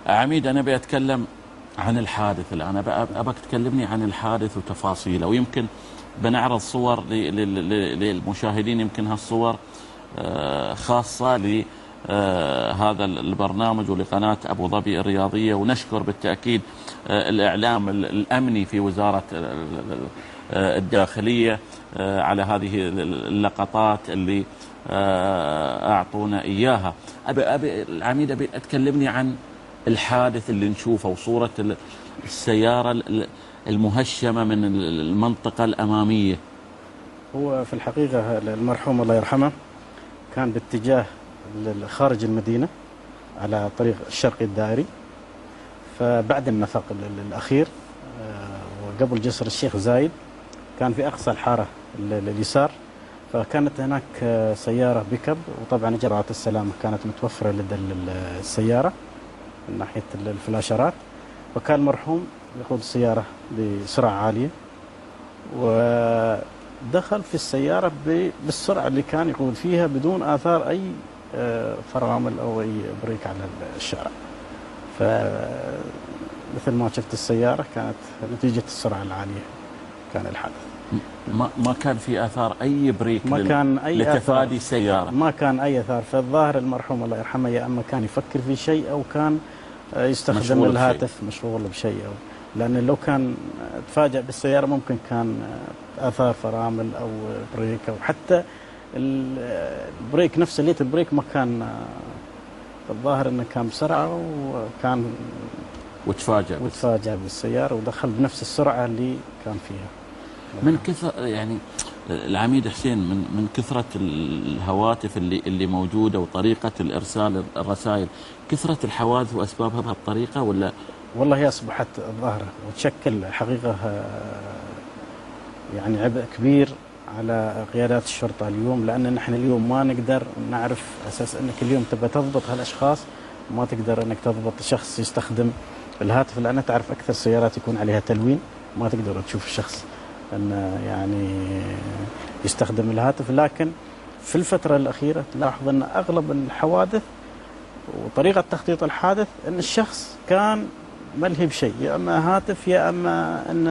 عميد، أنا بأتكلم عن الحادث الآن، أبك تكلمني عن الحادث وتفاصيله، ويمكن بنعرض صور للمشاهدين. يمكن هالصور خاصة لهذا البرنامج ولقناة أبو ظبي الرياضية، ونشكر بالتأكيد الإعلام الأمني في وزارة الداخلية على هذه اللقطات اللي أعطونا إياها. أبي العميد أبي تكلمني عن الحادث اللي نشوفه وصورة السيارة المهشمة من المنطقة الأمامية. هو في الحقيقة المرحوم الله يرحمه كان باتجاه خارج المدينة على طريق الشرقي الدائري، فبعد النفق الأخير وقبل جسر الشيخ زايد كان في أقصى الحارة اليسار، فكانت هناك سيارة بيكب، وطبعا إجراءات السلامة كانت متوفرة لدى السيارة من ناحية الفلاشرات، وكان المرحوم يقود السيارة بسرعة عالية ودخل في السيارة بالسرعة اللي كان يقود فيها بدون آثار أي فرامل أو أي بريك على الشارع. فمثل ما شفت السيارة كانت نتيجة السرعة العالية كان الحادث. ما كان في آثار أي بريك ما كان أي لتفادي سيارة، ما كان أي آثار. فالظاهر المرحوم الله يرحمه يا أما كان يفكر في شيء أو كان يستخدم الهاتف مشغول بشيء، أو لأن لو كان تفاجأ بالسيارة ممكن كان آثار فرامل أو بريك، أو حتى البريك نفسه ليت البريك ما كان. الظاهر أنه كان بسرعة وكان وتفاجأ بالسيارة ودخل بنفس السرعة اللي كان فيها. من كثر يعني العميد حسين من كثرة الهواتف اللي موجودة وطريقة الإرسال الرسائل، كثرة الحوادث وأسبابها بهالطريقة ولا؟ والله هي أصبحت ظاهرة وتشكل حقيقة يعني عبء كبير على قيادات الشرطة اليوم، لأن نحن اليوم ما نقدر نعرف أساس أنك اليوم تبى تضبط هالأشخاص، ما تقدر أنك تضبط شخص يستخدم الهاتف، لأن تعرف أكثر سيارات يكون عليها تلوين ما تقدر تشوف الشخص أنه يعني يستخدم الهاتف. لكن في الفترة الأخيرة تلاحظ أن أغلب الحوادث وطريقة تخطيط الحادث أن الشخص كان ملهي بشيء، يا أما هاتف يا أما أن